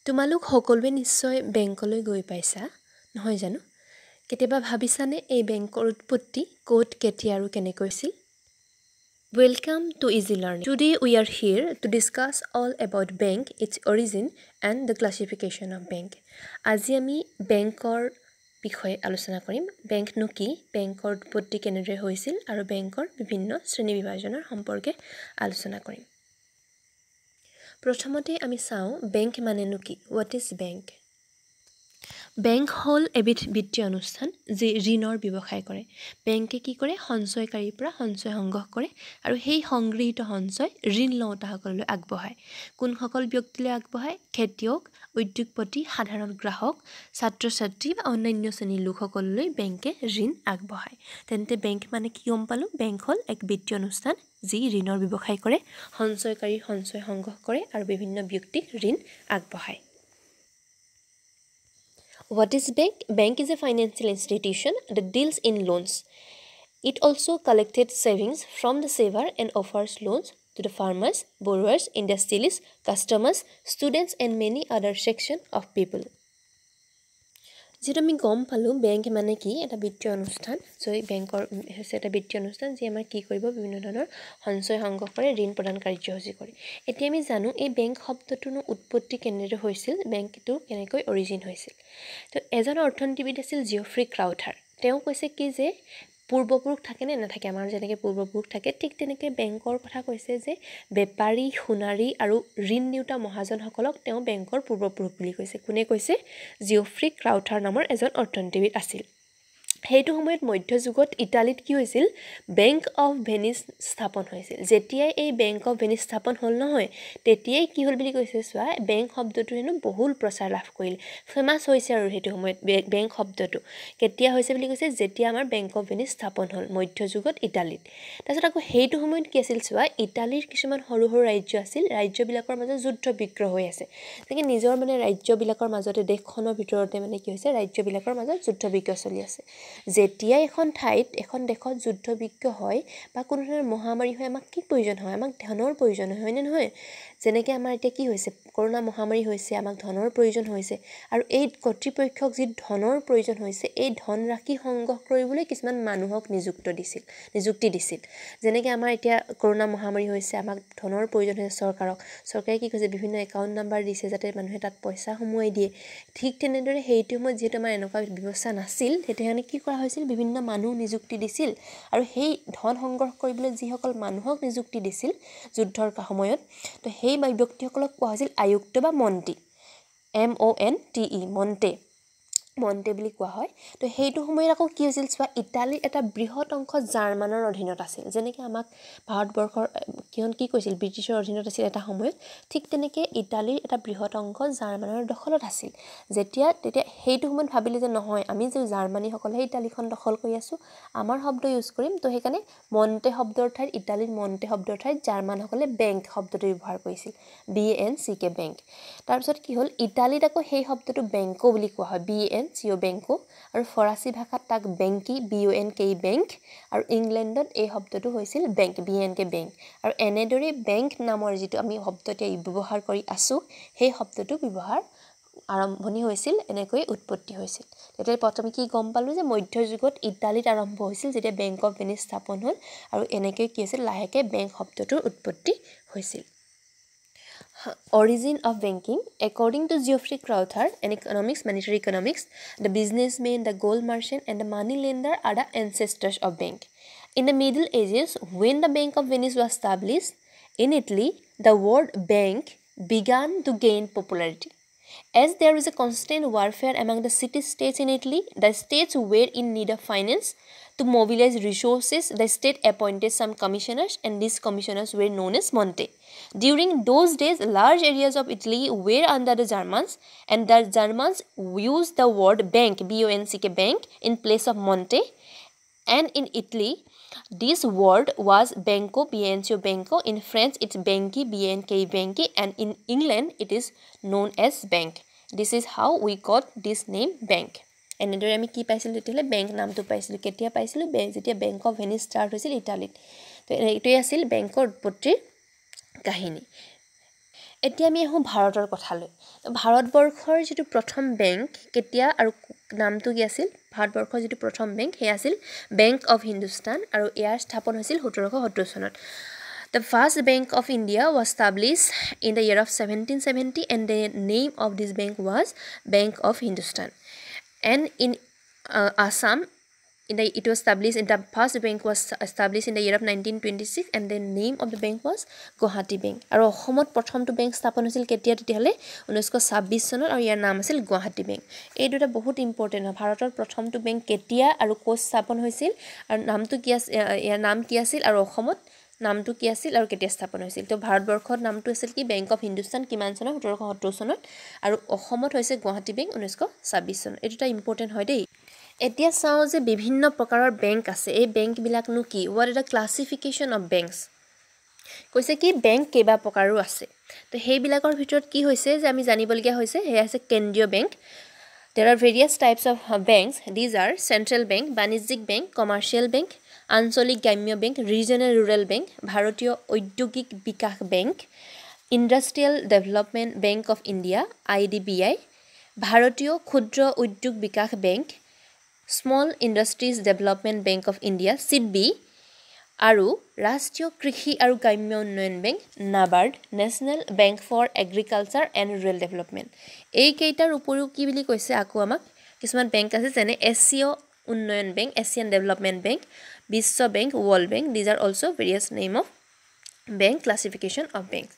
তোমালোক সকলোৱে নিশ্চয় বেংকলৈ গৈ পাইছা নহয় জানো কেতিয়াবা ভাবিছানে এই বেংকৰ উৎপত্তি ক'ত কেতিয়া আৰু কেনেকৈ হৈছিল Welcome to Easy Learning. Today we are here to discuss all about bank, its origin and the classification of bank. আজি আমি বেংকৰ বিষয়ে আলোচনা কৰিম বেংকনো কি বেংকৰ উৎপত্তি কেনেদৰে হৈছিল আৰু বেংকৰ বিভিন্ন শ্ৰেণী বিভাজনৰ সম্পৰ্কে আলোচনা কৰিম প্ৰথমতে আমি চাওঁ বেংক মানেনো কি what is bank বেংক হল এবিধ বিত্তীয় অনুষ্ঠান যি ঋণৰ ব্যৱসায় কৰে বেংকে কি কৰে সঞ্চয়কাৰীৰ পৰা সঞ্চয় সংগ্ৰহ কৰে আৰু সেই সংগৃহীত সঞ্চয় ঋণ লওঁতাসকললৈ আগবঢ়ায় কোনসকল ব্যক্তিলৈ আগবঢ়ায় খেতিয়ক উদ্যোগপতি সাধাৰণ গ্ৰাহক ছাত্ৰ-ছাত্ৰী বা অন্যান্য শ্ৰেণীৰ লোকসকললৈ বেংকে ঋণ আগবঢ়ায় তেন্তে বেংক মানে কি গম পালো বেংক হল এক বিত্তীয় অনুষ্ঠান যি ঋণৰ ব্যৱসায় কৰে সঞ্চয়কাৰীৰ সঞ্চয় সংগ্ৰহ কৰে আৰু বিভিন্ন ব্যক্তিক ঋণ আগবঢ়ায় What is bank? Bank is a financial institution that deals in loans. It also collected savings from the saver and offers loans to the farmers, borrowers, industrialists, customers, students and many other sections of people. যেটা আমি গম পালো bank মানে কি এটা বিত্তীয় অনুষ্ঠান সৰি বেংকৰ হৈছে এটা বিত্তীয় অনুষ্ঠান যি আমাৰ কি কৰিব বিভিন্ন ধৰণৰ সঞ্চয় সংগ্ৰহ কৰে ঋণ প্ৰদান কাৰ্যসূচী কৰে এতিয়া আমি জানো এই বেংক শব্দটোৰ উৎপত্তি কেনেদৰে হৈছিল বেংকটো কেনেকৈ অৰিজিন হৈছিল তো এজন অৰ্থনীতিবিদ আছিল জিঅফ্ৰি ক্ৰাউথাৰ তেওঁ কৈছে কি যে পূৰ্বপুৰুষ থাকে নে নাথাকে আমাৰ যেনেকৈ পূৰ্বপুৰুষ থাকে ঠিক তেনেকৈ বেংকৰ কথা কৈছে যে বেপাৰী সোণাৰী আৰু ঋণ নিউতা মহাজনসকলক তেওঁ বেংকৰ পূৰ্বপুৰুষ বুলি কৈছে কোনে কৈছে জিঅফ্ৰি ক্ৰাউথাৰ নামৰ এজন অৰ্থনীতিবিদ আছিল সেইটো সময়ত মধ্যযুগত ইটালীত কি হৈছিল বেংক অফ ভেনিস স্থাপন হৈছিল যেতিয়াই এই বেংক অফ ভেনিস স্থাপন হল নহয় তেতিয়াই কি হল বুলি কৈছে চোৱা বেংক শব্দটো হেনো বহুল প্ৰচাৰ লাভ কৰিল ফেমাস হৈছে আৰু সেইটো সময়ত বেংক শব্দটো কেতিয়া হৈছে বুলি কৈছে যেতিয়া আমাৰ বেংক অফ ভেনিস স্থাপন হল মধ্যযুগত ইটালীত তাৰছত আকৌ সেইটো সময়ত কি আছিল চোৱা ইটালীৰ কিছুমান সৰু সৰু ৰাজ্য আছিল ৰাজ্যবিলাকৰ মাজত যুদ্ধ বিগ্ৰহ হৈ আছে তেনেকৈ নিজৰ মানে ৰাজ্যবিলাকৰ মাজতে দেশখনৰ ভিতৰতে মানে কি হৈছে ৰাজ্যবিলাকৰ মাজত যুদ্ধ বিগ্ৰহ চলি আছে যেতিয়া এখন ঠাইত এখন দেশত যুদ্ধ বিগ্ৰহ হয় বা কোনো ধৰণৰ মহামাৰী হয় আমাক কি প্ৰয়োজন হয় আমাক ধনৰ প্ৰয়োজন হয় নে নহয় যেনেকৈ আমাৰ এতিয়া কি হৈছে কৰোনা মহামাৰী হৈছে আমাক ধনৰ প্ৰয়োজন হৈছে আৰু এই কৰ্তৃপক্ষক যি ধনৰ প্ৰয়োজন হৈছে এই ধন ৰাখি সংগ্ৰহ কৰিবলৈ কিছুমান মানুহক নিযুক্তি দিছিল যেনেকৈ আমাৰ এতিয়া কৰোনা মহামাৰী হৈছে আমাক ধনৰ প্ৰয়োজন হৈছে চৰকাৰে কি কৈছে বিভিন্ন একাউণ্ট নাম্বাৰ দিছে যাতে মানুহে তাত পইচা সোমোৱাই দিয়ে ঠিক তেনেদৰে সেইটো সময়ত যিহেতু আমাৰ এনেকুৱা ব্যৱস্থা নাছিল তেতিয়াহ'লে কি কৰা হৈছিল বিভিন্ন মানুহ নিযুক্তি দিছিল আৰু সেই ধন সংগ্ৰহ কৰিবলৈ যিসকল মানুহক নিযুক্তি দিছিল যুদ্ধৰ সময়ত তো সেই ব্যক্তিসকলক কোৱা হৈছিল আয়ুক্ত বা মন্ত্ৰী MONTE মন্টে বুলি কোৱা হয় তো সেইটো সময়ত আকৌ কি হৈছিল চোৱা ইটালীৰ এটা বৃহৎ অংশ জাৰ্মানৰ অধীনত আছিল যেনেকৈ আমাক ভাৰতবৰ্ষৰ কি কৈছিল ব্ৰিটিছৰ অধীনত আছিল এটা সময়ত ঠিক তেনেকৈ ইটালীৰ এটা বৃহৎ অংশ জাৰ্মানৰ দখলত আছিল তেতিয়া সেইটো সময়ত ভাবিলে যে নহয় আমি যে জাৰ্মানীসকলে ইটালীখন দখল কৰি আছো আমাৰ শব্দ ইউজ কৰিম তো সেইকাৰণে মন্টে শব্দৰ ঠাইত ইটালীৰ মন্টে শব্দৰ ঠাইত জাৰ্মানসকলে বেংক শব্দটো ব্যৱহাৰ কৰিছিল BANCK বেংক তাৰপিছত কি হ'ল ইটালীত আকৌ সেই শব্দটো বেংকো বুলি কোৱা হয় BNCO বেংকো আৰু ফৰাচী ভাষাত তাক বেংকি BONK বেংক আৰু ইংলেণ্ডত এই শব্দটো হৈছিল বেংক BNK বেংক আৰু এনেদৰে বেংক নামৰ যিটো আমি শব্দটো ব্যৱহাৰ কৰি আছো সেই শব্দটো ব্যৱহাৰ আৰম্ভণি হৈছিল এনেকৈ উৎপত্তি হৈছিল তেতিয়া প্ৰথমে কি গম পালো যে মধ্যযুগত ইটালীত আৰম্ভ হৈছিল যেতিয়া বেংক অফ ভেনিস স্থাপন হ'ল আৰু এনেকৈ কি হৈছিল লাহেকৈ বেংক শব্দটোৰ উৎপত্তি হৈছিল Origin of banking according to Geoffrey Crowther and monetary economics the businessman the gold merchant and the money lender are the ancestors of bank in the Middle Ages when the Bank of Venice was established in Italy the word bank began to gain popularity as there was a constant warfare among the city-states in Italy the states were in need of finance to mobilize resources the state appointed some commissioners and these commissioners were known as monte during those days large areas of Italy were under the Germans and the Germans used the word bank BONCK bank in place of monte and in Italy this word was banco BNCO banco in French it's banki BNK banki and in England it is known as bank this is how we got this name bank এনেদৰে আমি কি পাইছিল তেতিয়ালে bank নামটো পাইছিল কেতিয়া পাইছিল যেতিয়া বেংক অফ ভেনিস ষ্টাৰ্ট হৈছিল ইটালীত তো এইটোই আছিল বেংকৰ উৎপত্তিৰ কাহিনী এতিয়া আমি আহোঁ ভাৰতৰ কথালৈ ভাৰতবৰ্ষৰ যিটো প্ৰথম বেংক কেতিয়া আৰু নামটো কি আছিল ভাৰতবৰ্ষৰ যিটো প্ৰথম বেংক সেয়া আছিল বেংক অফ হিন্দুস্তান আৰু ইয়াৰ স্থাপন হৈছিল 1770 চনত The first Bank of India was established in the year of 1770 and the name of this bank was Bank of Hindustan. And in Assam, it was established in the first bank was established in the year of 1926 and the name of the bank was Guwahati Bank. আৰু অসমত প্ৰথমটো bank স্থাপন হৈছিল কেতিয়া তেতিয়াহলে 1926 চনত আৰু ইয়াৰ নাম আছিল গুৱাহাটী বেংক এই দুটা বহুত ইম্পৰ্টেন্ট হয় ভাৰতৰ প্ৰথমটো বেংক কেতিয়া আৰু ক'ত স্থাপন হৈছিল আৰু নামটো কি আছিল ইয়াৰ নাম কি আছিল আৰু অসমত নামটো কি আছিল আৰু কেতিয়া স্থাপন হৈছিল তো ভাৰতবৰ্ষৰ নামটো আছিল কি বেংক অফ হিন্দুস্তান কিমান চনত 1770 চনত আৰু অসমত হৈছে গুৱাহাটী বেংক 1926 চনত এই দুটা ইম্পৰ্টেন্ট হয় দেই এতিয়া চাও যে বিভিন্ন প্ৰকাৰৰ বেংক আছে এই বেংক বিলাকনো কি what is the classification of banks কৈছে কি বেংক কেইবা প্ৰকাৰৰ আছে তো হেইবিলাকৰ ভিতৰত কি হৈছে যে আমি জানিবলগীয়া হৈছে হেয়া আছে কেন্দ্ৰীয় bank there are various types of banks these are central bank বাণিজ্যিক bank commercial bank আঞ্চলিক গ্ৰাম্য বেংক ৰিজনাল ৰুৰাল বেংক ভাৰতীয় ঔদ্যোগিক বিকাশ bank industrial development bank of India IDBI ভাৰতীয় ক্ষুদ্ৰ উদ্যোগ বিকাশ bank small industries development bank of India SIDBI আৰু ৰাষ্ট্ৰীয় কৃষি আৰু গ্ৰাম্য উন্নয়ন bank NABARD national bank for agriculture and rural development এই কেইটাৰ উপৰিও কি বুলি কৈছে আকৌ আমাক কিছুমান বেংক আছে যেনে এছিয় উন্নয়ন bank Asian development bank Biswa bank world bank these are also various name of bank classification of banks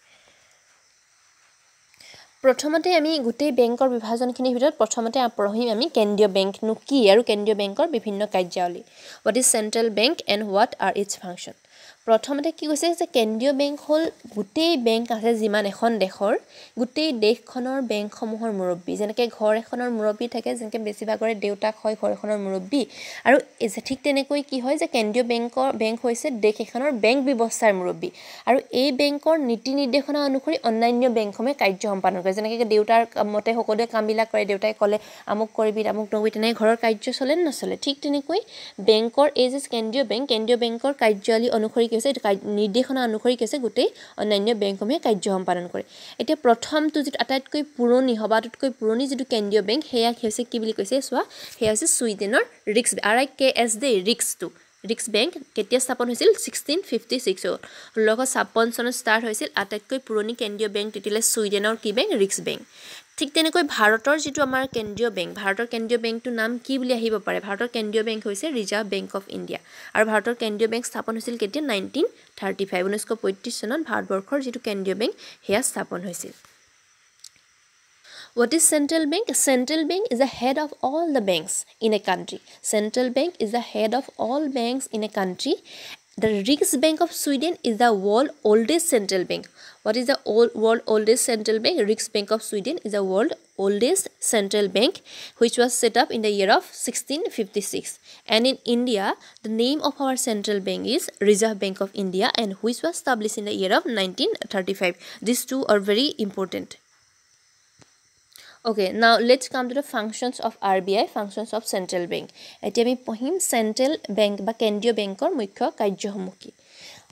প্ৰথমতে আমি গোটেই বেংকৰ বিভাজনখিনিৰ ভিতৰত প্ৰথমতে পঢ়িম আমি কেন্দ্ৰীয় বেংক নো কি আৰু কেন্দ্ৰীয় বেংকৰ বিভিন্ন কাৰ্যাৱলী what is central bank and what are its function প্ৰথমতে কি কৈছে যে কেন্দ্ৰীয় বেংক হল গোটেই বেংক আছে যিমান এখন দেশৰ গোটেই দেশখনৰ বেংকসমূহৰ মুৰব্বী যেনেকৈ ঘৰ এখনৰ মুৰব্বী থাকে যেনেকৈ বেছিভাগৰে দেউতাক হয় ঘৰ এখনৰ মুৰব্বী আৰু ঠিক তেনেকৈ কি হয় যে কেন্দ্ৰীয় বেংক হৈছে দেশ এখনৰ বেংক ব্যৱস্থাৰ মুৰব্বী আৰু এই বেংকৰ নীতি নিৰ্দেশনা অনুসৰি অন্যান্য বেংকসমূহে কাৰ্য সম্পাদন কৰে যেনেকৈ দেউতাৰ মতে সকলোৱে কামবিলাক কৰে দেউতাই ক'লে আমুক কৰিবি আমুক নকৰিবি তেনে ঘৰৰ কাৰ্য চলে নচলে ঠিক তেনেকৈ বেংকৰ এই যে কেন্দ্ৰীয় বেংকৰ কাৰ্যাৱলী অনুসৰি কি হৈছে নিৰ্দেশনা অনুসৰি কি হৈছে গোটেই অন্যান্য বেংকসমূহে কাৰ্য সম্পাদন কৰে এতিয়া প্ৰথমটো যেটো আটাইতকৈ পুৰণি হবাতকৈ পুৰণি যেটো কেন্দ্ৰীয় বেংক হেয়া হৈছে কি বুলি কৈছে সোৱা হেয়া হৈছে সুইডেনৰ ৰিক্স RIKS ৰিক্স বেংক কেতিয়া স্থাপন হৈছিল 1656 1656 চনত ষ্টাৰ্ট হৈছিল আটাইতকৈ পুৰণি কেন্দ্ৰীয় বেংক তেতিয়ালে সুইডেনৰ কি বেংক ৰিক্স বেংক ঠিক তেনেকৈ ভাৰতৰ যেটো আমাৰ কেন্দ্ৰীয় বেংক ভাৰতৰ কেন্দ্ৰীয় বেংকটোৰ নাম কি বুলি আহিব পাৰে ভাৰতৰ কেন্দ্ৰীয় বেংক হৈছে ৰিজাৰ্ভ বেংক অফ ইণ্ডিয়া আৰু ভাৰতৰ কেন্দ্ৰীয় বেংক স্থাপন হৈছিল কেতিয়া 1935 1935 চনত ভাৰতবৰ্ষৰ যেটো কেন্দ্ৰীয় বেংক হেয়া স্থাপন হৈছিল What is central bank? Central bank is the head of all the banks in a country. Central bank is the head of all banks in a country. The Riksbank of Sweden is the world oldest central bank. What is the world oldest central bank? Riksbank of Sweden is the world oldest central bank which was set up in the year of 1656. And in India, the name of our central bank is Reserve Bank of India and which was established in the year of 1935. These two are very important. Okay, now let's come to the functions of RBI, functions of central bank. এতিয়া আমি পঢ়িম central bank বা কেন্দ্ৰীয় বেংকৰ মুখ্য কাৰ্যসমূহ কি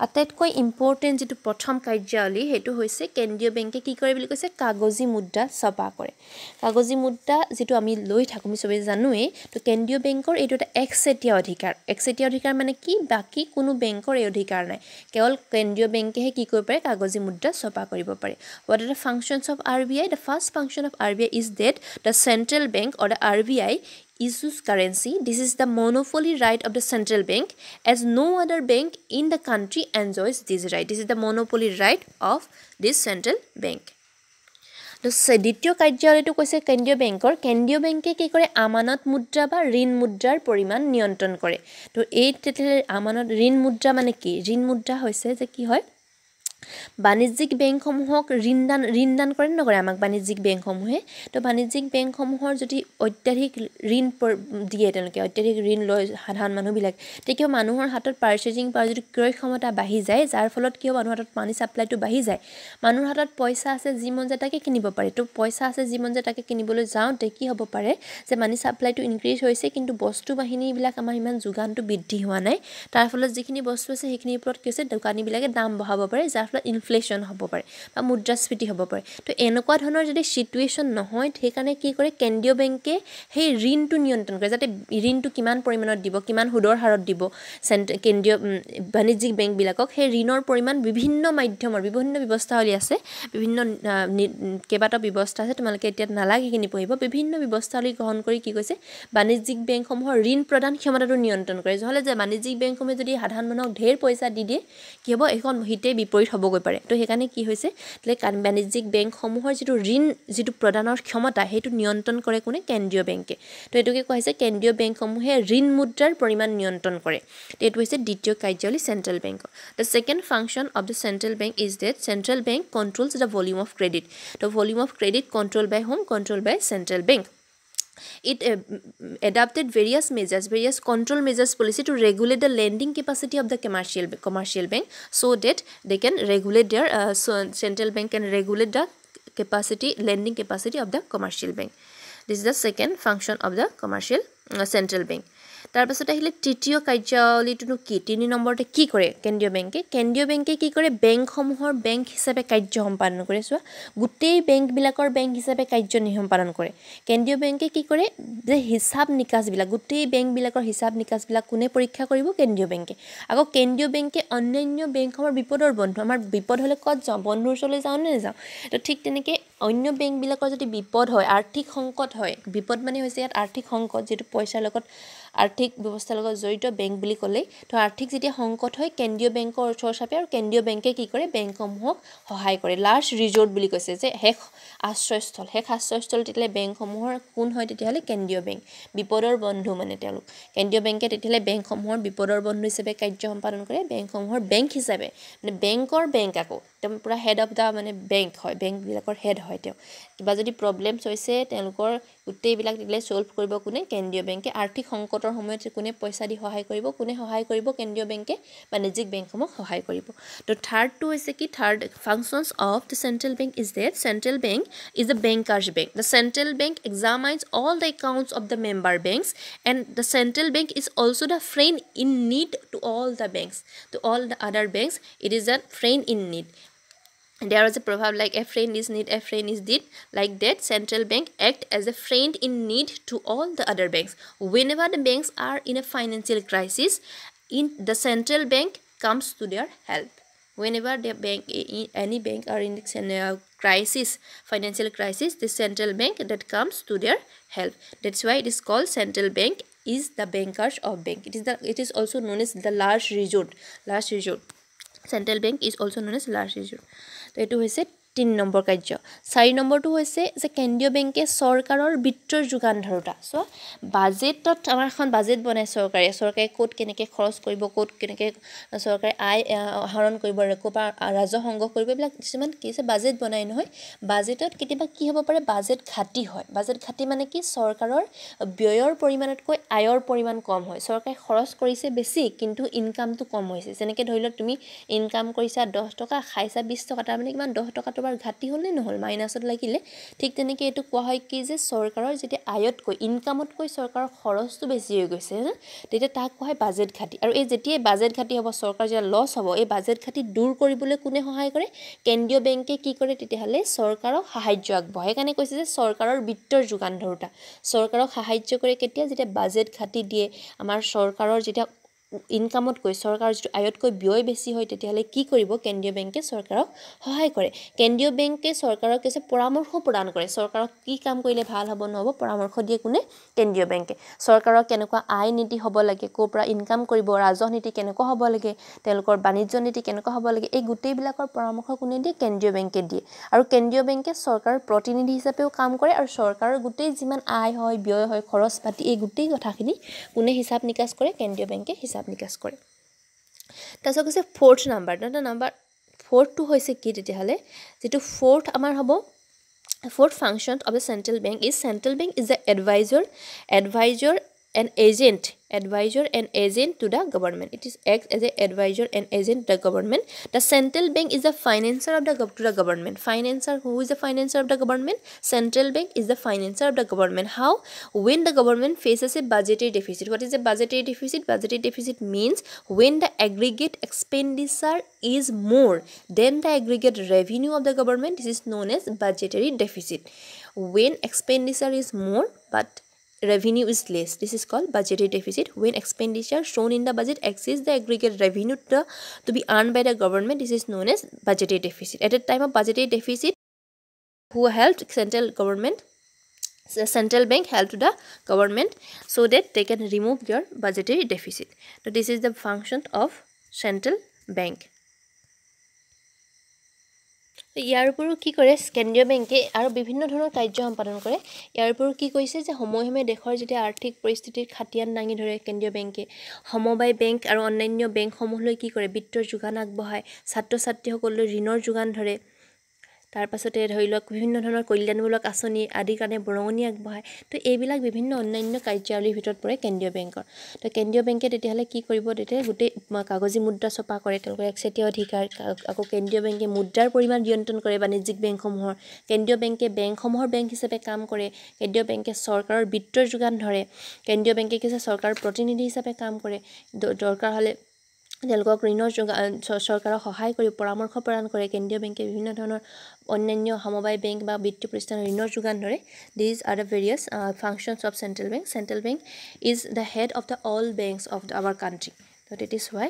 আটাইতকৈ important যেটো প্ৰথম কাৰ্যাৱলী হেতু হৈছে কেন্দ্ৰীয় বেংকে কি কৰে বুলি কৈছে কাগজী মুদ্ৰা ছপা কৰে কাগজী মুদ্ৰা যেটো আমি লৈ থাকো আমি সবে জানোৱে তো কেন্দ্ৰীয় বেংকৰ এইটো এটা একচেটিয়া অধিকাৰ মানে কি বাকি কোনো বেংকৰ এই অধিকাৰ নাই কেৱল কেন্দ্ৰীয় বেংকেহে কি কৰিব পাৰে কাগজী মুদ্ৰা ছপা কৰিব পাৰে what are the functions of RBI the first function of RBI is that the central bank or the RBI issues currency this is the monopoly right of the central bank as no other bank in the country enjoys this right this is the monopoly right of this central bank তো দ্বিতীয় কাৰ্যাৱলীটো কৈছে কেন্দ্ৰীয় বেংকে কি কৰে আমানত মুদ্ৰা বা ঋণ মুদ্ৰাৰ পৰিমাণ নিয়ন্ত্ৰণ কৰে তো এই আমানত ঋণ মুদ্ৰা মানে কি ঋণ মুদ্ৰা হৈছে যে কি হয় বাণিজ্যিক বেংকসমূহক ঋণদান কৰে নকৰে আমাক বাণিজ্যিক বেংকসমূহে তো বাণিজ্যিক বেংকসমূহৰ যদি অত্যাধিক ঋণ দিয়ে তেওঁলোকে অত্যাধিক ঋণ লয় সাধাৰণ মানুহবিলাক তেতিয়া মানুহৰ হাতত পাৰ্চেজিং পাৱাৰ যদি ক্ৰয় ক্ষমতা বাঢ়ি যায় যাৰ ফলত কি মানুহৰ হাতত পানী সাপ্লাইটো বাঢ়ি যায় মানুহৰ হাতত পইচা আছে যিমন যে তাকে কিনিব পাৰে তো পইচা আছে যিমন যে তাকে কিনিবলৈ যাওঁতে কি হ'ব পাৰে যে মানি সাপ্লাইটো ইনক্ৰিজ হৈছে কিন্তু বস্তু বাহিনীবিলাক আমাৰ ইমান যোগানটো বৃদ্ধি হোৱা নাই তাৰ ফলত যিখিনি বস্তু আছে সেইখিনিৰ ওপৰত কি হৈছে দোকানীবিলাকে দাম বঢ়াব পাৰে যাৰ ফলত ইনফ্লেশ্যন হ'ব পাৰে বা মুদ্ৰাস্ফীতি হ'ব পাৰে তো এনেকুৱা ধৰণৰ যদি সিচুৱেশ্যন নহয় সেইকাৰণে কি কৰে কেন্দ্ৰীয় বেংকে সেই ঋণটো নিয়ন্ত্ৰণ কৰে যাতে ঋণটো কিমান পৰিমাণত দিব কিমান সুদৰ হাৰত দিব কেন্দ্ৰীয় বাণিজ্যিক বেংকবিলাকক সেই ঋণৰ পৰিমাণ বিভিন্ন মাধ্যমৰ বিভিন্ন ব্যৱস্থাৱলী আছে বিভিন্ন কেইবাটাও ব্যৱস্থা আছে তোমালোকে এতিয়া নালাগে কিনি পঢ়িব বিভিন্ন ব্যৱস্থাৱলী গ্ৰহণ কৰি কি কৈছে বাণিজ্যিক বেংকসমূহৰ ঋণ প্ৰদান ক্ষমতাটো নিয়ন্ত্ৰণ কৰে নহ'লে যে বাণিজ্যিক বেংকসমূহে যদি সাধাৰণ মানুহক ঢেৰ পইচা দি দিয়ে কি হ'ব এখন হিতে বিপৰীত হ'বগৈ পাৰে তো সেইকাৰণে কি হৈছে বাণিজ্যিক বেংকসমূহৰ যিটো প্ৰদানৰ ক্ষমতা সেইটো নিয়ন্ত্ৰণ কৰে কোনে কেন্দ্ৰীয় বেংকে তো এইটোকে কোৱা হৈছে কেন্দ্ৰীয় বেংকসমূহে ঋণ মুদ্ৰাৰ পৰিমাণ নিয়ন্ত্ৰণ কৰে তো এইটো হৈছে দ্বিতীয় কাৰ্যাৱলী চেণ্ট্ৰেল বেংকৰ the second function of the central bank is that central bank controls the volume of credit তো volume of credit control by home control by central bank It adopted various control measures policy to regulate the lending capacity of the commercial bank so that they can regulate their central bank can regulate the lending capacity of the commercial bank. This is the second function of the commercial central bank. তাৰ পাছত আহিলে তৃতীয় কাৰ্যাৱলীটো কি 3 নম্বৰতে কি কৰে কেন্দ্ৰীয় বেংকে কি কৰে বেংকসমূহৰ বেংক হিচাপে কাৰ্য সম্পাদন কৰে চোৱা গোটেই বেংকবিলাকৰ বেংক হিচাপে কাৰ্য সম্পাদন কৰে কেন্দ্ৰীয় বেংকে কি কৰে যে হিচাপ নিকাছবিলাক গোটেই বেংকবিলাকৰ হিচাপ নিকাছবিলাক কোনে পৰীক্ষা কৰিব কেন্দ্ৰীয় বেংকে আকৌ কেন্দ্ৰীয় বেংকে অন্যান্য বেংকসমূহৰ বিপদৰ বন্ধু আমাৰ বিপদ হ'লে ক'ত যাওঁ বন্ধুৰ ওচৰলৈ যাওঁ নে নাযাওঁ তো ঠিক তেনেকৈ অন্য বেংকবিলাকৰ যদি বিপদ হয় আৰ্থিক সংকট হয় বিপদ মানে হৈছে ইয়াত আৰ্থিক সংকট যেটো পইচাৰ লগত আৰ্থিক ব্যৱস্থাৰ লগত জড়িত বেংক বুলি ক'লে তো আৰ্থিক যেতিয়া সংকট হয় কেন্দ্ৰীয় বেংকৰ ওচৰ চাপে আৰু কেন্দ্ৰীয় বেংকে কি কৰে বেংকসমূহক সহায় কৰে লাষ্ট ৰিজৰ্ট বুলি কৈছে যে শেষ আশ্ৰয়স্থল তেতিয়ালে বেংকসমূহৰ কোন হয় তেতিয়ালে কেন্দ্ৰীয় বেংক বিপদৰ বন্ধু মানে তেওঁলোক কেন্দ্ৰীয় বেংকে তেতিয়ালে বেংকসমূহৰ বিপদৰ বন্ধু হিচাপে কাৰ্য সম্পাদন কৰে বেংকসমূহৰ বেংক হিচাপে মানে বেংকৰ বেংক আকৌ একদম পুৰা হেড অফ দা মানে বেংক হয় বেংকবিলাকৰ হেড হয় তেওঁ কিবা যদি প্ৰবলেমছ হৈছে তেওঁলোকৰ গোটেইবিলাক দিলে সলভ কৰিব কোনে কেন্দ্ৰীয় বেংকে আৰ্থিক সংকটৰ সময়ত কোনে পইচা দি সহায় কৰিব কেন্দ্ৰীয় বেংকে বাণিজ্যিক বেংকসমূহক সহায় কৰিব তো থাৰ্ডটো হৈছে কি third functions of the central bank is that central bank is the banker's bank the central bank examines all the accounts of the member banks and the central bank is also' the friend in need to all the banks to all the other banks it is the friend in need. There is a proverb like a friend is need, a friend is deed. Like that, central bank act as a friend in need to all the other banks. Whenever the banks are in a financial crisis, the central bank comes to their help. Whenever the bank, any bank are in crisis, financial crisis, the central bank that comes to their help. That's why it is called central bank is the bankers of bank. It is also known as the last resort. Central bank is also known as last resort. তো এইটো হৈছে 3 number কাৰ্য 4 নম্বৰটো হৈছে যে কেন্দ্ৰীয় বেংকে চৰকাৰৰ বিত্তৰ যোগান ধৰোতা সো বাজেটত আমাৰ এখন বাজেট বনায় চৰকাৰে কোট কেনেকৈ খৰচ কৰিব কোট কেনেকৈ চৰকাৰে আয় আহৰণ কৰিব ৰাজহ সংগ্ৰহ কৰিব এইবিলাক কিছুমান কিছে বাজেট বনায় নহয় বাজেটত কেতিয়াবা কি হ'ব পাৰে বাজেট ঘাটি হয় বাজেট ঘাটি মানে কি চৰকাৰৰ ব্যয়ৰ পৰিমাণতকৈ আয়ৰ পৰিমাণ কম হয় চৰকাৰে খৰচ কৰিছে বেছি কিন্তু ইনকামটো কম হৈছে যেনেকৈ ধৰি লওক তুমি ইনকাম কৰিছা 10 টকা খাইছা 20 টকা তাৰ মানে কিমান 10 টকা তোমাৰ ঘাটি হ'লে নহল মাইনাছত লাগিলে ঠিক তেনেকৈ এটো কোৱা হয় কি যে চৰকাৰৰ যেতিয়া আয়তকৈ ইনকামতকৈ চৰকাৰৰ খৰচটো বেছি হৈ গৈছে তেতিয়া তাক কোৱা হয় বাজেট ঘাটি আৰু এই যেতিয়া বাজেট ঘাটি হ'ব চৰকাৰ যেতিয়া লছ হ'ব এই বাজেট ঘাটি দূৰ কৰিবলৈ কোনে সহায় কৰে কেন্দ্ৰীয় বেংকে কি কৰে তেতিয়াহলে চৰকাৰক সাহায্য আগবঢ়ায় কাৰণে কৈছে যে চৰকাৰৰ বিত্তৰ যোগান ধৰোতা চৰকাৰক সাহায্য কৰে কেতিয়া যেতিয়া বাজেট ঘাটি দিয়ে আমাৰ চৰকাৰৰ যেতিয়া ইনকামতকৈ চৰকাৰ যিটো আয়তকৈ ব্যয় বেছি হয় তেতিয়াহলে কি কৰিব কেন্দ্ৰীয় বেংকে চৰকাৰক সহায় কৰে কেন্দ্ৰীয় বেংকে চৰকাৰক কিছু পৰামৰ্শ প্ৰদান কৰে চৰকাৰক কি কাম কৰিলে ভাল হ'ব নহব পৰামৰ্শ দিয়ে কোনে কেন্দ্ৰীয় বেংকে চৰকাৰক কেনেকুৱা আয় নীতি হ'ব লাগে কোপৰা ইনকাম কৰিব ৰাজহ নীতি কেনেকুৱা হ'ব লাগে তেওঁলোকৰ বাণিজ্য নীতি কেনেকুৱা হ'ব লাগে এই গোটেইবিলাকৰ পৰামৰ্শ কোনে দিয়ে কেন্দ্ৰীয় বেংকে দিয়ে আৰু কেন্দ্ৰীয় বেংকে চৰকাৰৰ প্ৰতিনিধি হিচাপেও কাম কৰে আৰু চৰকাৰৰ গোটেই যিমান আয় হয় ব্যয় হয় খৰচ পাতি এই গোটেই কথাখিনি কোনে হিচাপ নিকাচ কৰে কেন্দ্ৰীয় বেংকে হিচাপ নিকাচ কৰে তাৰপিছত কৈছে ফৰ্থ নাম্বাৰ ফৰ্থটো হৈছে কি তেতিয়াহলে যেটো ফৰ্থ আমাৰ হ'ব fourth function of the central bank is the advisor an agent, advisor and agent to the government. It is acts as a advisor and agent to the government. The central bank is the financer of the to the government. Financer, who is the financer of the government? Central bank is the financer of the government. How? When the government faces a budgetary deficit. What is a budgetary deficit? Budgetary deficit means when the aggregate expenditure is more than the aggregate revenue of the government. This is known as budgetary deficit. When expenditure is more but revenue is less, this is called budgetary deficit. When expenditure shown in the budget exceeds the aggregate revenue to be earned by the government, this is known as budgetary deficit. At a time of budgetary deficit, who helped central government, the central bank helped the government so that they can remove their budgetary deficit. So this is the function of central bank. ইয়াৰ উপৰিও কি কৰে কেন্দ্ৰীয় বেংকে আৰু বিভিন্ন ধৰণৰ কাৰ্য সম্পাদন কৰে। ইয়াৰ উপৰিও কি কৈছে যে সময়ে সময়ে দেশৰ যেতিয়া আৰ্থিক পৰিস্থিতিৰ খাটিয়ান দাঙি ধৰে কেন্দ্ৰীয় বেংকে সমবায় বেংক আৰু অন্যান্য বেংকসমূহলৈ কি কৰে বিত্তৰ যোগান আগবঢ়ায়, ছাত্ৰ ছাত্ৰীসকললৈ ঋণৰ যোগান ধৰে, তাৰ পাছতে ধৰি লওক বিভিন্ন ধৰণৰ কল্যাণমূলক আঁচনি আদিৰ কাৰণে বৰঙণি আগবঢ়ায়। তো এইবিলাক বিভিন্ন অন্যান্য কাৰ্যাৱলীৰ ভিতৰত পৰে কেন্দ্ৰীয় বেংকৰ। তো কেন্দ্ৰীয় বেংকে তেতিয়াহ'লে কি কৰিব, তেতিয়া গোটেই কাগজী মুদ্ৰা ছপা কৰে, তেওঁলোকৰ একচেটিয়া অধিকাৰ। আকৌ কেন্দ্ৰীয় বেংকে মুদ্ৰাৰ পৰিমাণ নিয়ন্ত্ৰণ কৰে বাণিজ্যিক বেংকসমূহৰ। কেন্দ্ৰীয় বেংকে বেংকসমূহৰ বেংক হিচাপে কাম কৰে। কেন্দ্ৰীয় বেংকে চৰকাৰৰ বিত্তৰ যোগান ধৰে। কেন্দ্ৰীয় বেংকে কিছু চৰকাৰৰ প্ৰতিনিধি হিচাপে কাম কৰে। দৰকাৰ হ'লে তেওঁলোকক ঋণৰ যোগান চৰকাৰক সহায় কৰি পৰামৰ্শ প্ৰদান কৰে। কেন্দ্ৰীয় বেংকে বিভিন্ন ধৰণৰ অন্যান্য সমবায় বেংক বা বিত্তীয় প্ৰতিষ্ঠানৰ ঋণৰ যোগান ধৰে। These are the various functions of central bank. Central bank is the head of the all banks of our country. So that is why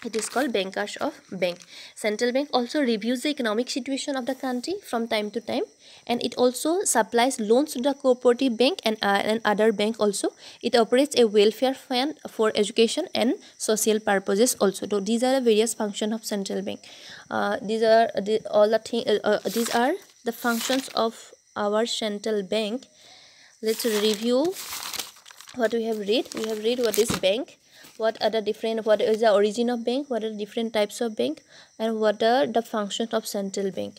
it is called bankers of bank. Central bank also reviews the economic situation of the country from time to time, and it also supplies loans to the cooperative bank and other bank also. It operates a welfare fund for education and social purposes also. So these are the various functions of central bank. These are the functions of our central bank. Let's review what we have read. We have read what is bank, what are the different, what is the origin of bank, what are the different types of bank, and what are the functions of central bank.